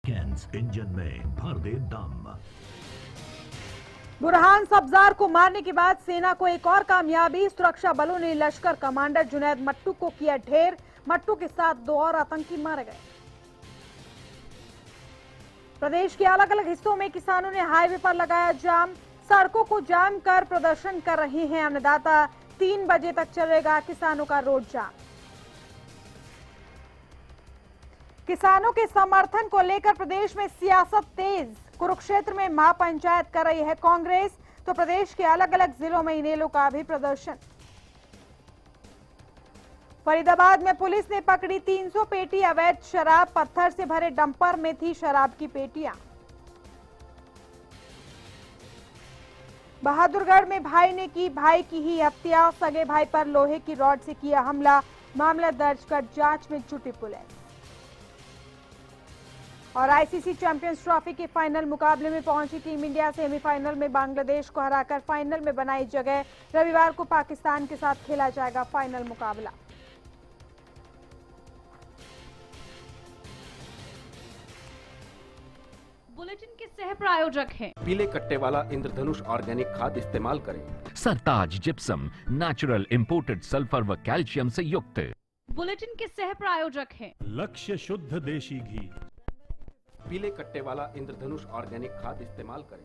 Cans engine में भर दे दम। बुरहान सब्जार को मारने के बाद सेना को एक और कामयाबी। सुरक्षा बलों ने लश्कर कमांडर जुनैद मट्टू को किया ढेर। मट्टू के साथ 2 और आतंकी मारे गए। प्रदेश के अलग अलग हिस्सों में किसानों ने हाईवे पर लगाया जाम। सड़कों को जाम कर प्रदर्शन कर रहे हैं अन्नदाता। 3 बजे तक चलेगा किसानों का रोड जाम। किसानों के समर्थन को लेकर प्रदेश में सियासत तेज। कुरुक्षेत्र में महापंचायत कर रही है कांग्रेस, तो प्रदेश के अलग अलग जिलों में इनेलो का भी प्रदर्शन। फरीदाबाद में पुलिस ने पकड़ी 300 पेटी अवैध शराब। पत्थर से भरे डंपर में थी शराब की पेटियां। बहादुरगढ़ में भाई ने की भाई की ही हत्या। सगे भाई पर लोहे की रॉड से किया हमला। मामला दर्ज कर जांच में जुटी पुलिस। और आईसीसी चैंपियंस ट्रॉफी के फाइनल मुकाबले में पहुंची टीम इंडिया सेमीफाइनल में बांग्लादेश को हराकर फाइनल में बनाई जगह। रविवार को पाकिस्तान के साथ खेला जाएगा फाइनल मुकाबला। बुलेटिन के सह प्रायोजक हैं पीले कट्टे वाला इंद्रधनुष ऑर्गेनिक खाद इस्तेमाल करें। सरताज जिप्सम नेचुरल इंपोर्टेड सल्फर व कैल्शियम से युक्त। बुलेटिन के सह प्रायोजक हैं लक्ष्य शुद्ध देशी घी। पीले कट्टे वाला इंद्रधनुष ऑर्गेनिक खाद इस्तेमाल करें।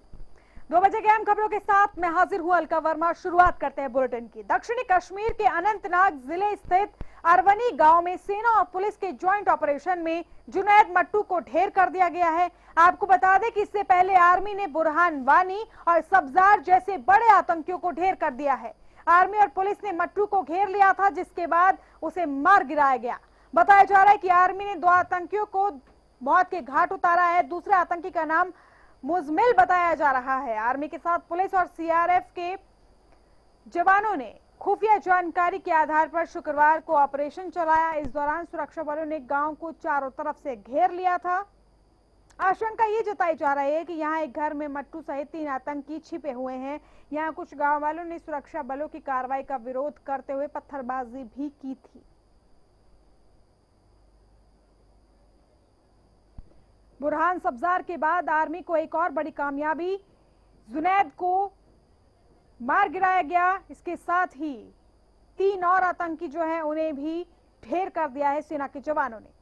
2 बजे के अहम खबरों के साथ मैं हाजिर हूं अलका वर्मा। शुरुआत करते हैं बुलेटिन की। दक्षिणी कश्मीर के अनंतनाग जिले स्थित अरवनी गांव में सेना और पुलिस के ज्वाइंट ऑपरेशन में जुनैद मट्टू को ढेर कर दिया गया है। आपको बता दें कि इससे पहले आर्मी ने बुरहान वानी और सब्जार जैसे बड़े आतंकियों को ढेर कर दिया है। आर्मी और पुलिस ने मट्टू को घेर लिया था, जिसके बाद उसे मार गिराया गया। बताया जा रहा है कि आर्मी ने 2 आतंकियों को मौत के घाट उतारा है। दूसरे आतंकी का नाम मुजमिल बताया जा रहा है। आर्मी के साथ पुलिस और सीआरएफ के जवानों ने खुफिया जानकारी के आधार पर शुक्रवार को ऑपरेशन चलाया। इस दौरान सुरक्षा बलों ने गांव को चारों तरफ से घेर लिया था। आशंका ये जताई जा रही है कि यहां एक घर में मट्टू सहित 3 आतंकी छिपे हुए हैं। यहां कुछ गांव वालों ने सुरक्षा बलों की कार्रवाई का विरोध करते हुए पत्थरबाजी भी की थी। बुरहान सब्जार के बाद आर्मी को एक और बड़ी कामयाबी। जुनैद को मार गिराया गया। इसके साथ ही 3 और आतंकी जो हैं उन्हें भी ढेर कर दिया है सेना के जवानों ने।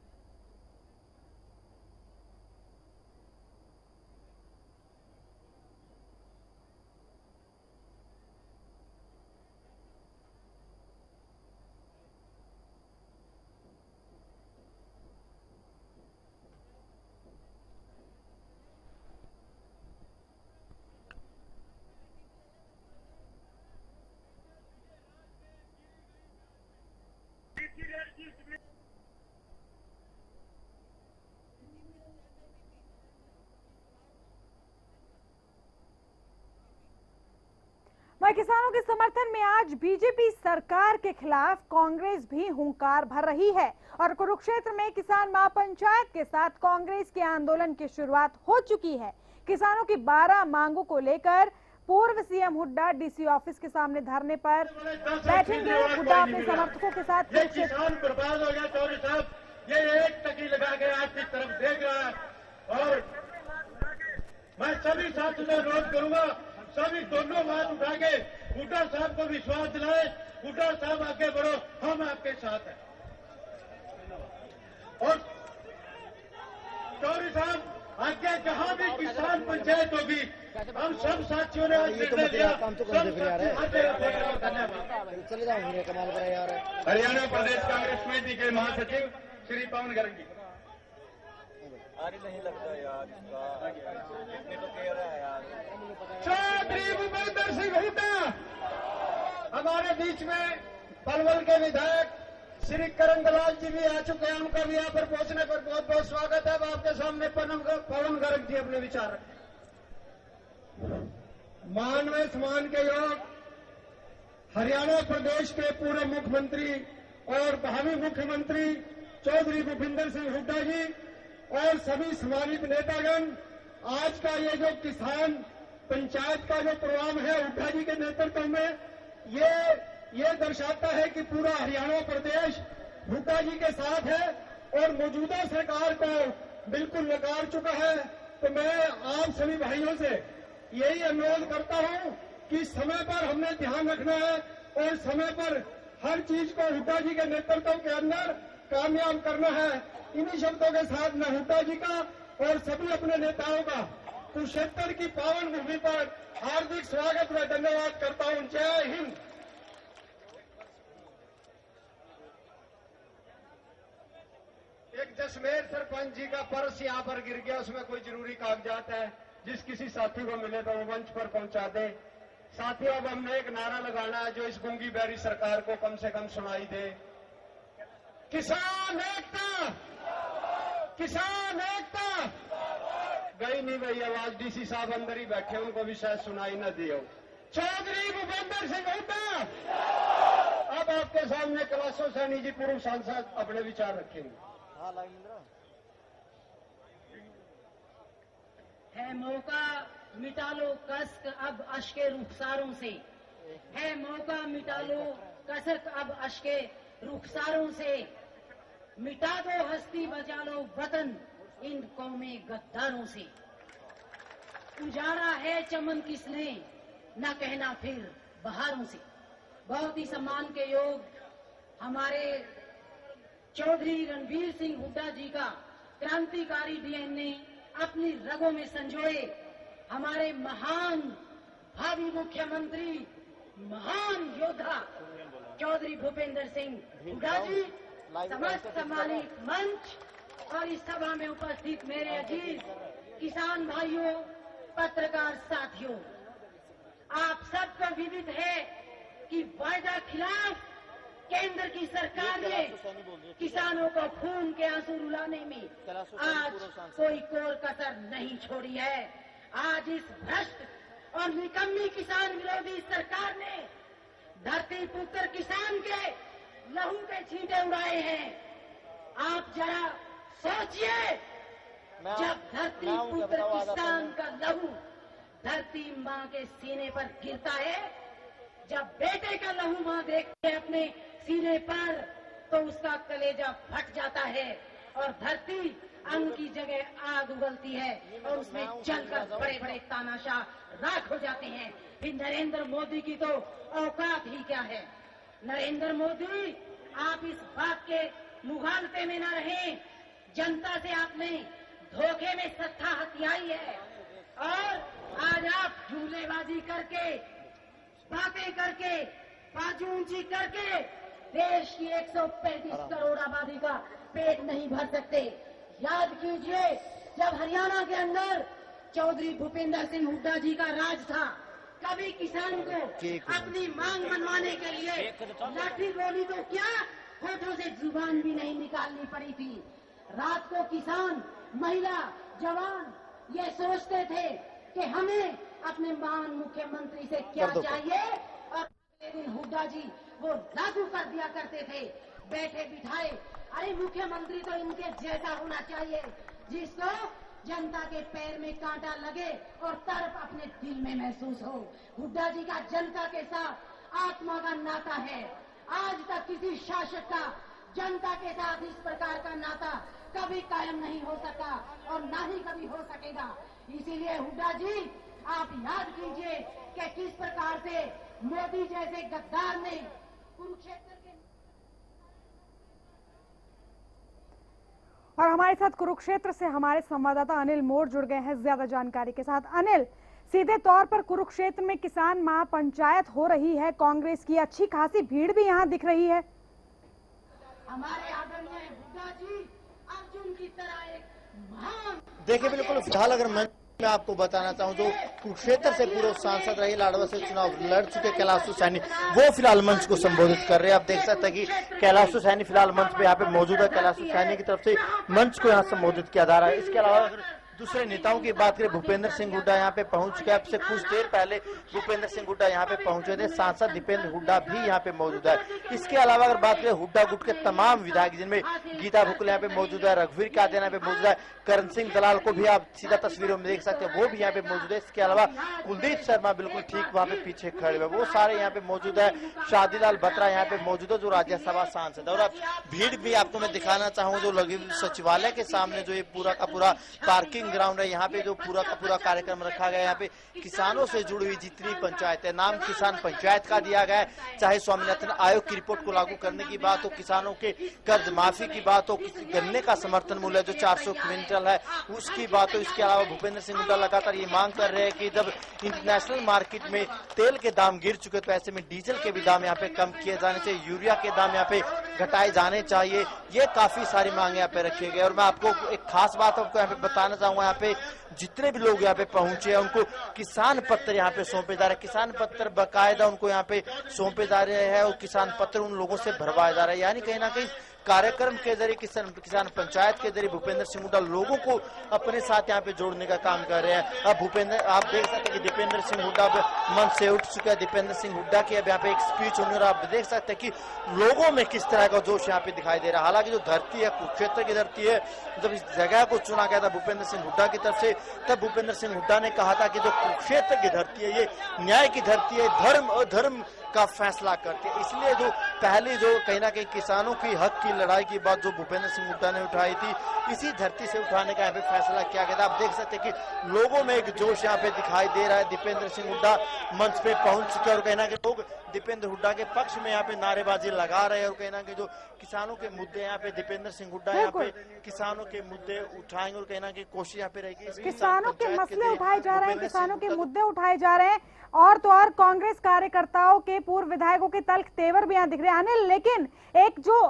वहीं किसानों के समर्थन में आज बीजेपी सरकार के खिलाफ कांग्रेस भी हुंकार भर रही है और कुरुक्षेत्र में किसान महापंचायत के साथ कांग्रेस के आंदोलन की शुरुआत हो चुकी है। किसानों की 12 मांगों को लेकर पूर्व सीएम हुड्डा डीसी ऑफिस के सामने धरने पर बैठेंगे। हुड्डा अपने समर्थकों के साथ किसान बर्बाद हो गया। चौधरी साहब ये एक टकी लगा के आपकी तरफ देख रहा है और मैं सभी साथियों से अनुरोध करूंगा, सभी दोनों बात उठा के हुड्डा साहब को विश्वास दिलाए। हुड्डा साहब आगे बढ़ो, हम आपके साथ हैं। और चौधरी साहब आगे जहां भी किसान पंचायत होगी हम सब साथियों ने आज निर्णय लिया। हरियाणा प्रदेश कांग्रेस समिति के महासचिव श्री पवन गर्ग जी। नहीं लगता यार तो कह रहा है यार। चौधरी भूपेंद्र सिंह हुड्डा हमारे बीच में पलवल के विधायक श्री करण दलाल जी भी आ चुके हैं। उनका भी यहाँ पर पहुंचने पर बहुत बहुत स्वागत है। अब आपके सामने पवन गर्ग जी अपने विचार रखें। मानवीय सम्मान के योग हरियाणा प्रदेश के पूर्व मुख्यमंत्री और भावी मुख्यमंत्री चौधरी भूपेंद्र सिंह हुड्डा जी और सभी सम्मानित नेतागण, आज का ये जो किसान पंचायत का जो प्रोग्राम है हुड्डा जी के नेतृत्व में, ये दर्शाता है कि पूरा हरियाणा प्रदेश हुड्डा जी के साथ है और मौजूदा सरकार को बिल्कुल नकार चुका है। तो मैं आप सभी भाइयों से यही अनुरोध करता हूं कि समय पर हमने ध्यान रखना है और समय पर हर चीज को हुड्डा जी के नेतृत्व के अंदर कामयाब करना है। इन्हीं शब्दों के साथ मैं हुड्डा जी का और सभी अपने नेताओं का कुरुक्षेत्र की पावन भूमि पर हार्दिक स्वागत व धन्यवाद करता हूं। जय हिंद। एक जसमेर सरपंच जी का पर्स यहाँ पर गिर गया, उसमें कोई जरूरी कागजात है, जिस किसी साथी को मिले तो वो मंच पर पहुंचा दे। साथियों, अब हमने एक नारा लगाना है जो इस गूंगी बैरी सरकार को कम से कम सुनाई दे। किसान एकता, किसान एकता। गई नहीं गई आवाज, डीसी साहब अंदर ही बैठे, उनको भी शायद सुनाई न दियो। चौधरी भूपेंद्र सिंह हुड्डा। अब आपके सामने कैलाशो सैनी जी पूर्व सांसद अपने विचार रखेंगे। है मौका मिटा लो कसक अब अश्के रुखसारों से, है मौका मिटा लो कसक अब अश्के रुखसारों से, मिटा दो हस्ती बचा लो वतन इन कौमे गद्दारों से। उजाड़ा है चमन किसने न कहना फिर बहारों से। बहुत ही सम्मान के योग हमारे चौधरी रणवीर सिंह हुड्डा जी का क्रांतिकारी डीएनए अपनी रगों में संजोए हमारे महान भावी मुख्यमंत्री, महान योद्धा चौधरी भूपेंद्र सिंह हुड्डा जी, समस्त सम्मानित मंच और इस सभा में उपस्थित मेरे अजीज किसान भाइयों, पत्रकार साथियों, आप सबको विदित है कि वायदा खिलाफ केंद्र की सरकार ने किसानों को खून के आंसू रुलाने में आज कोई कोर कसर नहीं छोड़ी है। आज इस भ्रष्ट और निकम्मी किसान विरोधी सरकार ने धरती पुत्र किसान के लहू के छींटे उड़ाए हैं। आप जरा सोचिए, जब धरती पुत्र किसान का लहू धरती माँ के सीने पर गिरता है, जब बेटे का लहू माँ देखते है अपने सीने पर, तो उसका कलेजा फट जाता है और धरती अन्न की जगह आग उगलती है और उसमें जलकर बड़े बड़े तानाशाह राख हो जाते हैं। फिर नरेंद्र मोदी की तो औकात ही क्या है। नरेंद्र मोदी, आप इस बात के मुगालते में न रहें। जनता से आपने धोखे में सत्ता हथियाई है और आज आप झूलेबाजी करके, बातें करके, बाजू ऊंची करके देश की 135 करोड़ आबादी का पेट नहीं भर सकते। याद कीजिए, जब हरियाणा के अंदर चौधरी भूपेंद्र सिंह हुड्डा जी का राज था, कभी किसान को अपनी मांग मनवाने के लिए लाठी गोली तो क्या, होठों से जुबान भी नहीं निकालनी पड़ी थी। रात को किसान, महिला, जवान ये सोचते थे कि हमें अपने महान मुख्यमंत्री से क्या चाहिए, और अगले दिन हुड्डा जी वो लागू कर दिया करते थे, बैठे बिठाए। अरे मुख्यमंत्री तो इनके जैसा होना चाहिए, जिसको जनता के पैर में कांटा लगे और तड़प अपने दिल में महसूस हो। हुड्डा जी का जनता के साथ आत्मा का नाता है। आज तक किसी शासक का जनता के साथ इस प्रकार का नाता कभी कायम नहीं हो सका और ना ही कभी हो सकेगा। इसीलिए हुड्डा जी, आप याद कीजिए कि किस प्रकार से मोदी जैसे गद्दार ने कुरुक्षेत्र के। और हमारे साथ कुरुक्षेत्र से हमारे संवाददाता अनिल मोर जुड़ गए हैं ज्यादा जानकारी के साथ। अनिल, सीधे तौर पर कुरुक्षेत्र में किसान महापंचायत हो रही है, कांग्रेस की अच्छी खासी भीड़ भी यहाँ दिख रही है। हमारे आदरणीय हुड्डा जी अर्जुन की तरह एक महान, देखिए बिल्कुल फिलहाल अगर मैं आपको बताना चाहूं, जो कुरुक्षेत्र से पूर्व सांसद रहे, लाडवा से चुनाव लड़ चुके कैलाशो सैनी, वो फिलहाल मंच को संबोधित कर रहे हैं। आप देख सकते हैं कि कैलाशो सैनी फिलहाल मंच पे यहाँ पे मौजूद है। कैलाशो सैनी की तरफ से मंच को यहाँ संबोधित किया जा रहा है। इसके अलावा दूसरे नेताओं की बात करें, भूपेंद्र सिंह हुड्डा यहाँ पे पहुंच चुके हैं। अब से कुछ देर पहले भूपेंद्र सिंह हुड्डा यहाँ पे पहुंचे थे। सांसद दीपेंद्र हुड्डा भी यहाँ पे मौजूद है। इसके अलावा अगर बात करें हुड्डा गुट के तमाम विधायक, जिनमें गीता भुक्कल यहाँ पे मौजूद है, रघुवीर कादियानी यहाँ पे मौजूद है, करण सिंह दलाल को भी आप सीधा तस्वीरों में देख सकते हैं, वो भी यहाँ पे मौजूद है। इसके अलावा कुलदीप शर्मा बिल्कुल ठीक वहाँ पे पीछे खड़े हुए, वो सारे यहाँ पे मौजूद है। शादीलाल बत्रा यहाँ पे मौजूद है, जो राज्यसभा सांसद है। और अब भीड़ भी आपको मैं दिखाना चाहूंगा, जो लगी सचिवालय के सामने जो ये पूरा का पूरा पार्किंग ग्राउंड है, यहाँ पे जो पूरा का पूरा कार्यक्रम रखा गया। यहाँ पे किसानों से जुड़ी हुई जितनी पंचायत है, नाम किसान पंचायत का दिया गया है। चाहे स्वामीनाथन आयोग की रिपोर्ट को लागू करने की बात हो, किसानों के कर्ज माफी की बात हो, गन्ने का समर्थन मूल्य जो 400 क्विंटल है उसकी बात हो। इसके अलावा भूपेंद्र सिंह हुड्डा लगातार ये मांग कर रहे हैं कि जब इंटरनेशनल मार्केट में तेल के दाम गिर चुके, तो ऐसे में डीजल के भी दाम यहाँ पे कम किए जाने चाहिए, यूरिया के दाम यहाँ पे घटाए जाने चाहिए। ये काफी सारी मांगे यहाँ पे रखी गई। और मैं आपको एक खास बात आपको यहाँ पे बताना चाहूंगा, यहाँ पे जितने भी लोग यहाँ पे पहुंचे हैं उनको किसान पत्र यहाँ पे सौंपे जा रहे हैं। किसान पत्र बाकायदा उनको यहाँ पे सौंपे जा रहे हैं और किसान पत्र उन लोगों से भरवाया जा रहा है। यानी कहीं ना कहीं कार्यक्रम के जरिए किसान पंचायत के जरिए भूपेंद्र सिंह हुड्डा लोगों को अपने साथ यहाँ पे जोड़ने का काम कर रहे हैं। अब भूपेंद्र, आप देख सकते हैं कि दीपेंद्र सिंह हुड्डा मंच से उठ चुका है। दीपेंद्र सिंह हुड्डा की अब यहाँ पे एक स्पीच होने, और आप देख सकते हैं कि लोगों में किस तरह का जोश यहाँ पे दिखाई दे रहा है। हालांकि जो धरती है कुरुक्षेत्र की धरती है, जब इस जगह को चुना गया था भूपेंद्र सिंह हुड्डा की तरफ से, तब भूपेंद्र सिंह हुड्डा ने कहा था कि जो कुरुक्षेत्र की धरती है ये न्याय की धरती है, धर्म अधर्म का फैसला करती है। इसलिए जो पहली जो कहीं ना कहीं किसानों की हक की लड़ाई की बात जो भूपेंद्र सिंह हुड्डा ने उठाई थी, इसी धरती से उठाने का यहाँ पे फैसला किया गया था। आप देख सकते हैं कि लोगों में एक जोश यहाँ पे दिखाई दे रहा है। दीपेंद्र सिंह हुड्डा मंच पे पहुंच चुके और कहीं ना कहीं लोग दीपेंद्र हुड्डा के पक्ष में यहाँ पे नारेबाजी लगा रहे हैं। और कहीं ना कहीं जो किसानों के मुद्दे यहाँ पे दीपेंद्र सिंह हुड्डा यहाँ पे किसानों के मुद्दे उठाएंगे और कहीं ना कहीं कोशिश यहाँ पे रहेगी। किसानों के मसले उठाए जा रहे हैं, किसानों के मुद्दे उठाए जा रहे हैं, और तो और कांग्रेस कार्यकर्ताओं के पूर्व विधायकों के तल्ख तेवर भी यहाँ दिख रहे हैं अनिल। लेकिन एक जो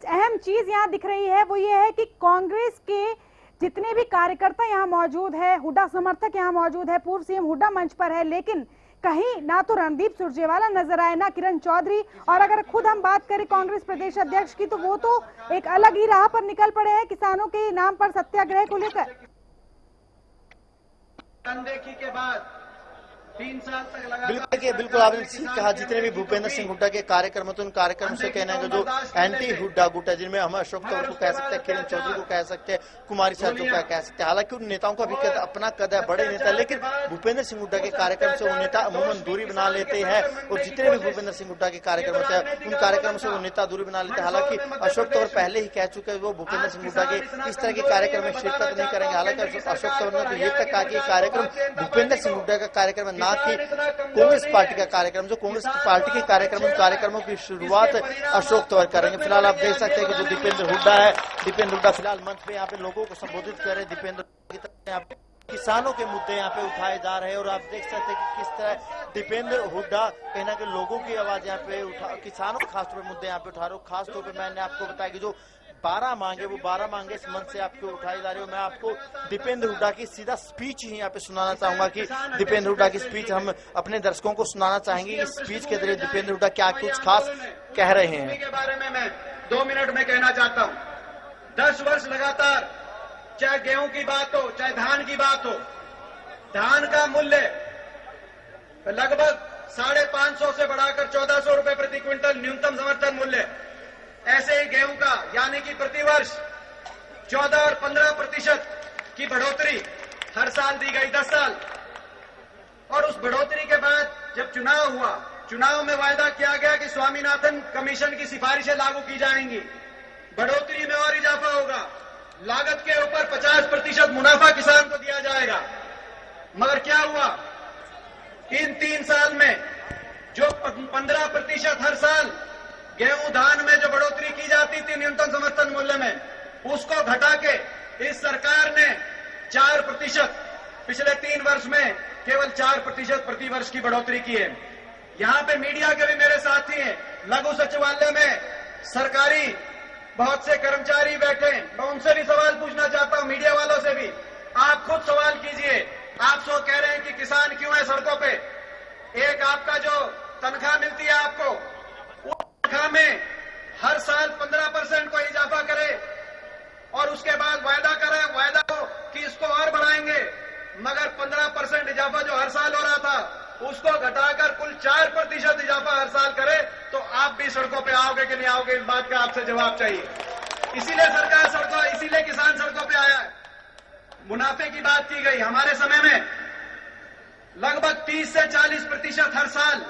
अहम चीज यहाँ दिख रही है वो ये है कि कांग्रेस के जितने भी कार्यकर्ता यहाँ मौजूद है, हुड्डा समर्थक यहाँ मौजूद है, पूर्व सीएम हुड्डा मंच पर है, लेकिन कहीं ना तो रणदीप सुरजेवाला नजर आए, ना किरण चौधरी। और अगर खुद हम बात करें कांग्रेस प्रदेश अध्यक्ष की, तो वो तो एक अलग ही राह पर निकल पड़े हैं किसानों के नाम पर सत्याग्रह को लेकर। अनदेखी के बाद 3 साल तक बिल्कुल आपने ठीक कहा। जितने भी भूपेंद्र सिंह हुड्डा के कार्यक्रम थे, उन कार्यक्रम से कहना है जो एंटी हुड्डा गुट है, जिनमें हम अशोक तंवर को कह सकते हैं, किरण चौधरी को कह सकते हैं, कुमारी साधु को कह सकते हैं। हालांकि उन नेताओं का भी अपना कद है, बड़े नेता, लेकिन भूपेंद्र सिंह हुड्डा के कार्यक्रम से वो नेता अमूमन दूरी बना लेते हैं। और जितने भी भूपेंद्र सिंह हुड्डा के कार्यक्रम होते हैं, उन कार्यक्रम से वो नेता दूरी बना लेते हैं। हालांकि अशोक तंवर पहले ही कह चुके हैं वो भूपेंद्र सिंह हुड्डा के इस तरह के कार्यक्रम में शिरकत नहीं करेंगे। हालांकि अशोक तंवर ने तो ये तक कहा कि कार्यक्रम भूपेंद्र सिंह हुड्डा का कार्यक्रम है, ना कि कांग्रेस पार्टी का कार्यक्रम। जो कांग्रेस पार्टी के कार्यक्रम, उन कार्यक्रमों की शुरुआत अशोक तंवर करेंगे। फिलहाल आप देख सकते हैं कि जो दीपेंद्र हुड्डा है, दीपेंद्र हुड्डा फिलहाल मंच पे यहाँ पे लोगों को संबोधित कर रहे हैं। दीपेंद्र की तरफ यहाँ पे किसानों के मुद्दे यहाँ पे उठाए जा रहे हैं। और आप देख सकते हैं कि किस तरह दीपेंद्र हुड्डा कहीं ना कहीं लोगों की आवाज यहाँ पे उठा, किसानों के खासतौर पर मुद्दे यहाँ पे उठा रहे हो। खासतौर पर मैंने आपको बताया कि जो 12 मांगे, वो 12 मांगे इस मंच से आपको उठाई जा रही है। मैं आपको दीपेंद्र हुड्डा की सीधा स्पीच ही यहाँ पे सुनाना चाहूंगा कि दीपेंद्र हुड्डा की स्पीच हम अपने दर्शकों को सुनाना चाहेंगे। इस स्पीच के जरिए दीपेंद्र हुड्डा क्या कुछ खास कह रहे हैं के बारे में मैं 2 मिनट में कहना चाहता हूं। 10 वर्ष लगातार, चाहे गेहूं की बात हो, चाहे धान की बात हो, धान का मूल्य लगभग 550 से बढ़ाकर 1400 रुपए प्रति क्विंटल न्यूनतम समर्थन मूल्य। ऐसे ही गेहूं का, यानी कि प्रतिवर्ष 14 और 15% की बढ़ोतरी हर साल दी गई, 10 साल। और उस बढ़ोतरी के बाद जब चुनाव हुआ, चुनाव में वायदा किया गया कि स्वामीनाथन कमीशन की सिफारिशें लागू की जाएंगी, बढ़ोतरी में और इजाफा होगा, लागत के ऊपर 50% मुनाफा किसान को दिया जाएगा। मगर क्या हुआ, इन 3 साल में जो 15% हर साल गेहूं धान में जो बढ़ोतरी की जाती थी न्यूनतम समर्थन मूल्य में, उसको घटा के इस सरकार ने 4%, पिछले 3 वर्ष में केवल 4% प्रति वर्ष की बढ़ोतरी की है। यहां पे मीडिया के भी मेरे साथी हैं, लघु सचिवालय में सरकारी बहुत से कर्मचारी बैठे, मैं उनसे भी सवाल पूछना चाहता हूं, मीडिया वालों से भी। आप खुद सवाल कीजिए, आप सो कह रहे हैं कि किसान क्यों है सड़कों पे। एक आपका जो तनख्वाह मिलती है आपको, तनख्वाह में हर साल 15% को इजाफा करे और उसके बाद वायदा करे, वायदा हो कि इसको और बढ़ाएंगे। पाएंगे, मगर 15% इजाफा जो हर साल हो रहा था उसको घटाकर कुल 4% इजाफा हर साल करे तो आप भी सड़कों पे आओगे कि नहीं आओगे, इस बात का आपसे जवाब चाहिए। इसीलिए सरकार सड़कों, इसीलिए किसान सड़कों पे आया है। मुनाफे की बात की गई, हमारे समय में लगभग 30 से 40% हर साल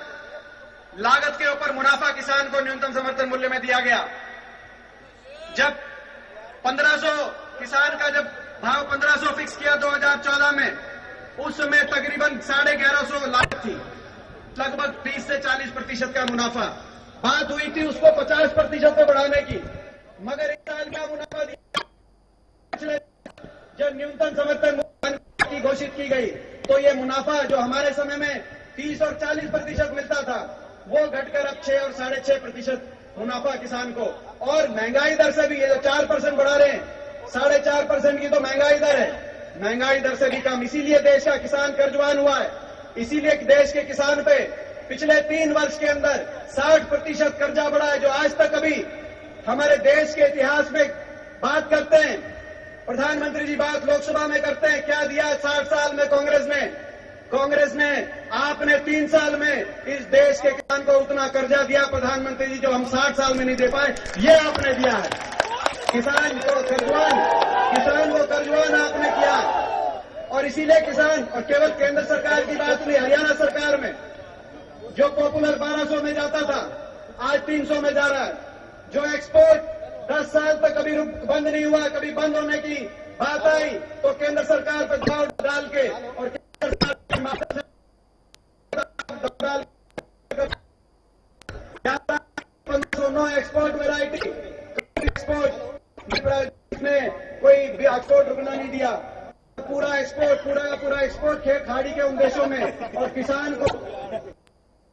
लागत के ऊपर मुनाफा किसान को न्यूनतम समर्थन मूल्य में दिया गया। जब 1500 किसान का जब भाव 1500 फिक्स किया 2014 में, उस समय तकरीबन 1150 लागत थी, लगभग 30 से 40% का मुनाफा। बात हुई थी उसको 50% पे बढ़ाने की, मगर इस साल का मुनाफा दिया जब न्यूनतम समर्थन मूल्य की घोषित की गई तो ये मुनाफा जो हमारे समय में 30 और 40% मिलता था वो घटकर अब 6 और 6.5% मुनाफा किसान को। और महंगाई दर से भी ये जो 4% बढ़ा रहे हैं, 4.5% की तो महंगाई दर है, महंगाई दर से भी कम। इसीलिए देश का किसान कर्जवान हुआ है। इसीलिए देश के किसान पे पिछले 3 वर्ष के अंदर 60% कर्जा बढ़ा है, जो आज तक कभी हमारे देश के इतिहास में बात करते हैं प्रधानमंत्री जी, बात लोकसभा में करते हैं क्या दिया 60 साल में कांग्रेस ने आपने 3 साल में इस देश के किसान को उतना कर्जा दिया प्रधानमंत्री जी जो हम 60 साल में नहीं दे पाए, ये आपने दिया है। किसान को कर्जवान आपने किया। और इसीलिए किसान, और केवल केंद्र सरकार की बात नहीं, हरियाणा सरकार में जो पॉपुलर 1200 में जाता था आज 300 में जा रहा है। जो एक्सपोर्ट 10 साल तक कभी बंद नहीं हुआ, कभी बंद होने की बात आई तो केंद्र सरकार पर दबाव डाल के और केंद्र सरकार की मात्रा से डाल 11,509 एक्सपोर्ट वेराइटी एक्सपोर्ट में कोई भी एक्सपोर्ट रुकना नहीं दिया। पूरा एक्सपोर्ट खाड़ी के उन देशों में, और किसान को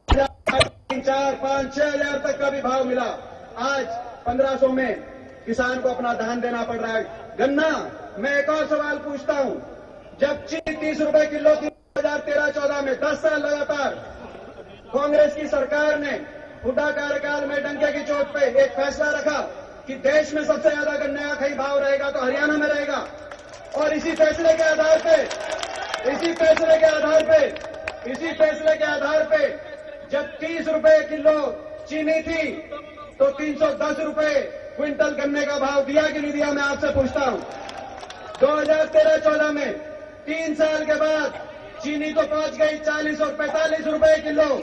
3, 4, 5, 6 हजार तक का भी भाव मिला। आज 1500 में किसान को अपना धान देना पड़ रहा है। गन्ना, मैं एक और सवाल पूछता हूं, जब चीनी 30 रुपए किलो थी 2013-14 में, 10 साल लगातार कांग्रेस की सरकार ने हुड्डा कार्यकाल में डंके की चोट पे एक फैसला रखा कि देश में सबसे ज्यादा गन्ने का कहीं भाव रहेगा तो हरियाणा में रहेगा। और इसी फैसले के आधार पे जब 30 रुपए किलो चीनी थी तो 310 रुपए क्विंटल गन्ने का भाव दिया कि नहीं दिया, मैं आपसे पूछता हूं। 2013-14 में 3 साल के बाद चीनी तो पहुंच गई 40 और 45 रुपए किलो,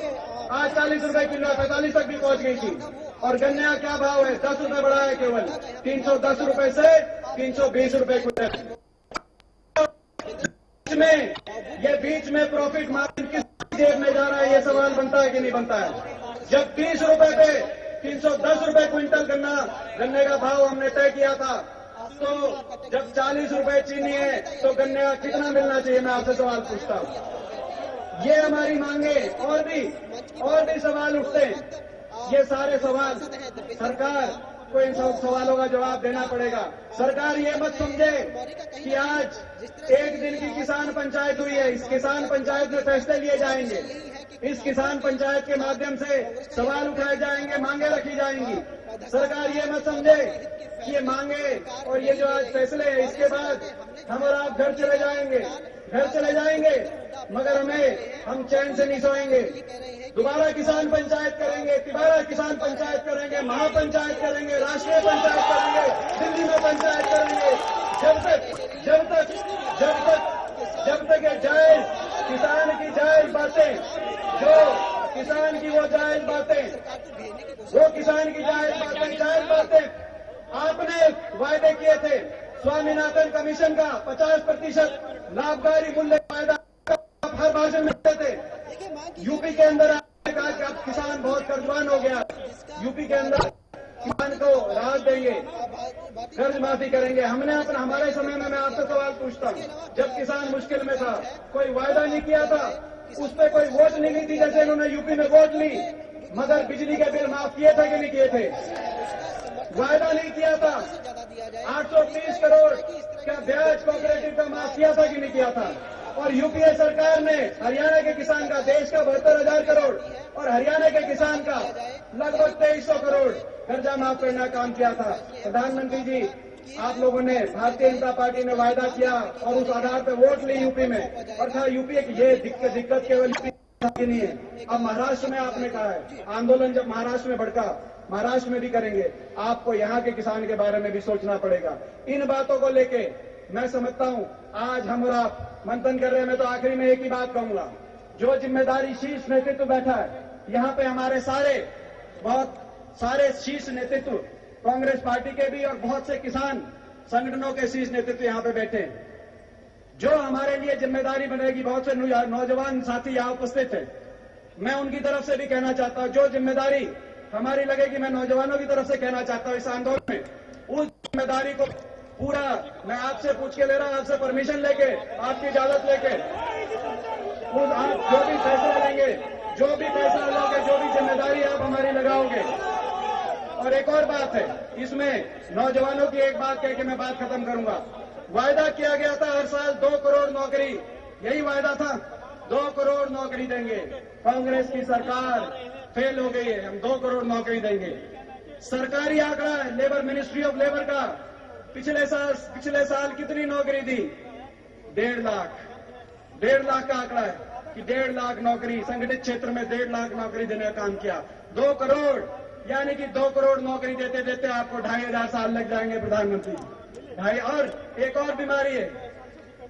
आज 40 रुपए किलो, 45 तक भी पहुंच गई थी। और गन्ने का क्या भाव है, 10 रुपए बढ़ा है केवल, 310 रुपए से 320 रुपए क्विंटल। बीच में प्रॉफिट मार्जिन किस जेब में जा रहा है, ये सवाल बनता है कि नहीं बनता है। जब 30 रुपए पे 310 रुपए क्विंटल गन्ने का भाव हमने तय किया था, तो जब 40 रुपए चीनी है तो गन्ने का कितना मिलना चाहिए, मैं आपसे सवाल पूछता हूं। ये हमारी मांगे, और भी सवाल उठते हैं। ये सारे सवाल सरकार को इन सब सवालों का जवाब देना पड़ेगा। सरकार ये मत समझे कि आज एक दिन की किसान पंचायत हुई है, इस किसान पंचायत में फैसले लिए जाएंगे, इस किसान पंचायत के माध्यम से सवाल उठाए जाएंगे, मांगे रखी जाएंगी। सरकार ये मत समझे कि ये मांगे और ये जो आज फैसले है इसके बाद हम और आप घर चले जाएंगे, मगर हम चैन से नहीं सोएंगे। दोबारा किसान पंचायत करेंगे, तिबारा किसान पंचायत करेंगे, महापंचायत करेंगे, राष्ट्रीय पंचायत करेंगे, दिल्ली में पंचायत करेंगे, जब तक ये जायज किसान की जायज बातें, जो किसान की वो जायज बातें आपने वायदे किए थे। स्वामीनाथन कमीशन का 50% लाभकारी मूल्य वायदा हर भाषण में देते थे। यूपी के अंदर आपने कहा कि अब किसान बहुत कर्जवान हो गया, यूपी के अंदर किसान को राहत देंगे, कर्ज माफी करेंगे। हमारे समय में, मैं आपसे सवाल पूछता हूँ, जब किसान मुश्किल में था कोई वायदा नहीं किया था, उस पर कोई वोट नहीं ली थी, जैसे इन्होंने यूपी में वोट ली, मगर बिजली के बिल माफ किए थे कि नहीं किए थे? वायदा नहीं किया था। 830 करोड़ का ब्याज कोऑपरेटिव का माफ किया था कि नहीं किया था? और यूपीए सरकार ने हरियाणा के किसान का, देश का 72,000 करोड़ और हरियाणा के किसान का लगभग 2300 करोड़ कर्जा माफ करने का काम किया था। प्रधानमंत्री जी, आप लोगों ने, भारतीय जनता पार्टी ने वायदा किया और उस आधार पर वोट ली यूपी में, और कहा यूपी की ये दिक्कत केवल की नहीं है। अब महाराष्ट्र में आपने कहा है, आंदोलन जब महाराष्ट्र में भड़का, महाराष्ट्र में भी करेंगे। आपको यहाँ के किसान के बारे में भी सोचना पड़ेगा। इन बातों को लेके मैं समझता हूँ आज हम और आप मंथन कर रहे हैं। मैं तो आखिरी में एक ही बात कहूंगा, जो जिम्मेदारी शीर्ष नेतृत्व बैठा है यहाँ पे, हमारे बहुत सारे शीर्ष नेतृत्व, कांग्रेस पार्टी के भी और बहुत से किसान संगठनों के शीर्ष नेतृत्व यहाँ पे बैठे हैं। जो हमारे लिए जिम्मेदारी बनेगी, बहुत से नौजवान साथी यहाँ उपस्थित हैं, मैं उनकी तरफ से भी कहना चाहता हूँ, जो जिम्मेदारी हमारी लगेगी, मैं नौजवानों की तरफ से कहना चाहता हूँ इस आंदोलन में, उस जिम्मेदारी को पूरा मैं आपसे पूछ के ले रहा हूं, आपसे परमिशन लेके, आपकी इजाजत लेके, आप जो भी फैसला लेंगे, जो भी फैसला लोगे, जो भी जिम्मेदारी आप हमारी लगाओगे। और एक और बात है, इसमें नौजवानों की एक बात कह के मैं बात खत्म करूंगा। वायदा किया गया था हर साल 2 करोड़ नौकरी, यही वायदा था, 2 करोड़ नौकरी देंगे। कांग्रेस की सरकार फेल हो गई है, हम 2 करोड़ नौकरी देंगे। सरकारी आंकड़ा है लेबर मिनिस्ट्री ऑफ लेबर का, पिछले साल कितनी नौकरी दी? 1.5 लाख का आंकड़ा है कि 1.5 लाख नौकरी, संगठित क्षेत्र में 1.5 लाख नौकरी देने का काम किया। 2 करोड़, यानी कि 2 करोड़ नौकरी देते देते आपको 2,500 साल लग जाएंगे प्रधानमंत्री। और एक और बीमारी है,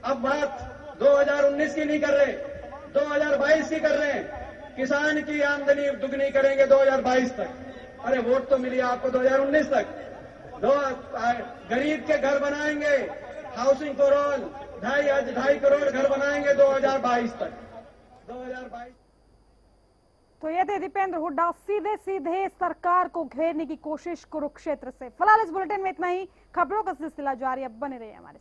अब बात 2019 की नहीं कर रहे, 2022 की कर रहे हैं। किसान की आमदनी दुगनी करेंगे 2022 तक। अरे वोट तो मिली आपको 2019 तक। गरीब के घर बनाएंगे, हाउसिंग फॉर ऑल, 2.5 करोड़ घर बनाएंगे 2022 तक। 2022। तो ये थे दीपेंद्र हुड्डा सीधे सीधे सरकार को घेरने की कोशिश कुरुक्षेत्र से। फिलहाल इस बुलेटिन में इतना ही। खबरों का सिलसिला जारी, अब बने रहिए हमारे